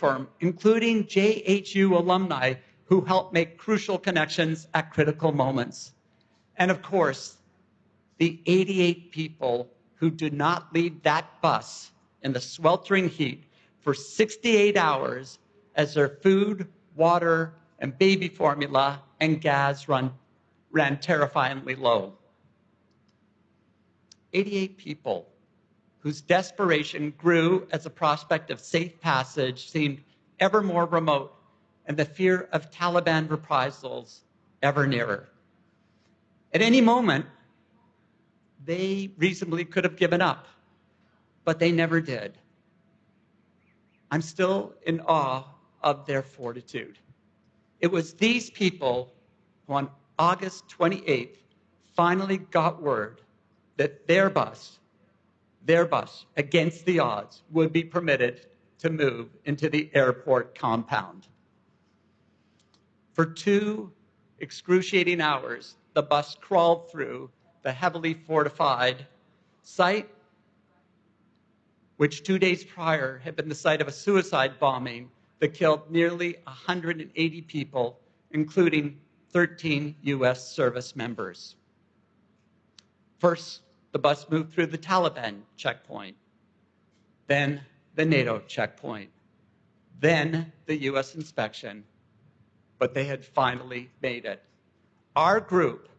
uniform, including JHU alumni who helped make crucial connections at critical moments. And of course, the 88 people who did not leave that bus in the sweltering heat for 68 hours as their food, water, and baby formula and gas ran terrifyingly low. 88 people whose desperation grew as the prospect of safe passage seemed ever more remote and the fear of Taliban reprisals ever nearer. At any moment, they reasonably could have given up, but they never did. I'm still in awe of their fortitude. It was these people who on August 28th finally got word that their bus, against the odds, would be permitted to move into the airport compound. For 2 excruciating hours, the bus crawled through the heavily fortified site, which 2 days prior had been the site of a suicide bombing that killed nearly 180 people, including 13 U.S. service members. First, the bus moved through the Taliban checkpoint, then the NATO checkpoint, then the U.S. inspection, but they had finally made it. Our group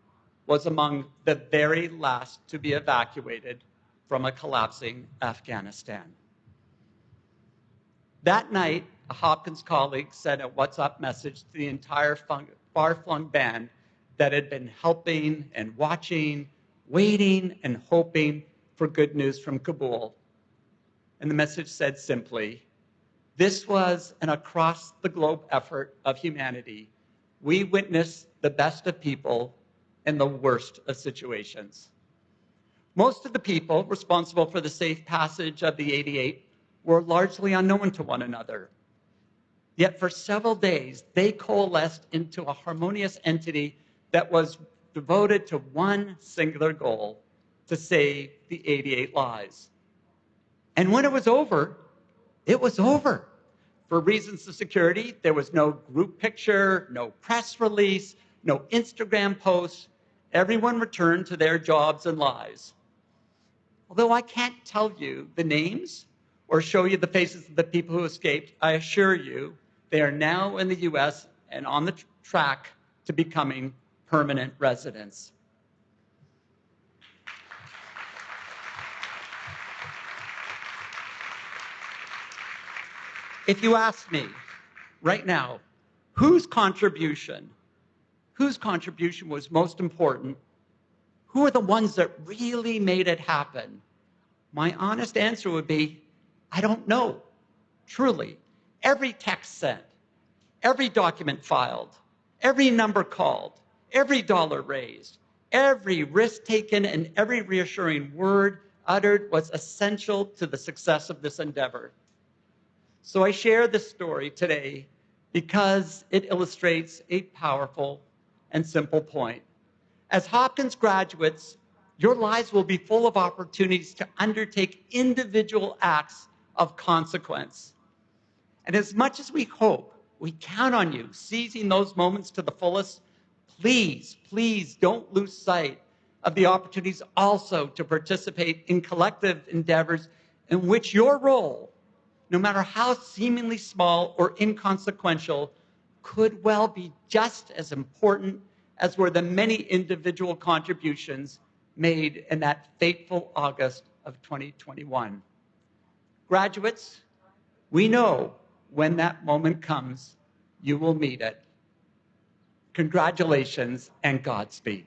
was among the very last to be evacuated from a collapsing Afghanistan. That night, a Hopkins colleague sent a WhatsApp message to the entire far-flung band that had been helping and watching, waiting and hoping for good news from Kabul. And the message said simply, "This was an across-the-globe effort of humanity. We witnessed the best of people in the worst of situations." Most of the people responsible for the safe passage of the 88 were largely unknown to one another. Yet for several days, they coalesced into a harmonious entity that was devoted to one singular goal: to save the 88 lives. And when it was over, it was over. For reasons of security, there was no group picture, no press release, no Instagram posts. Everyone returned to their jobs and lives. Although I can't tell you the names or show you the faces of the people who escaped, I assure you they are now in the U.S. and on the track to becoming permanent residents. If you ask me right now, whose contribution was most important? Who are the ones that really made it happen? My honest answer would be, I don't know. Truly, every text sent, every document filed, every number called, every dollar raised, every risk taken, and every reassuring word uttered was essential to the success of this endeavor. So I share this story today because it illustrates a powerful and simple point. As Hopkins graduates, your lives will be full of opportunities to undertake individual acts of consequence. And as much as we hope, we count on you seizing those moments to the fullest, please, please don't lose sight of the opportunities also to participate in collective endeavors in which your role, no matter how seemingly small or inconsequential, could well be just as important as were the many individual contributions made in that fateful August of 2021. Graduates, we know when that moment comes, you will meet it. Congratulations and Godspeed.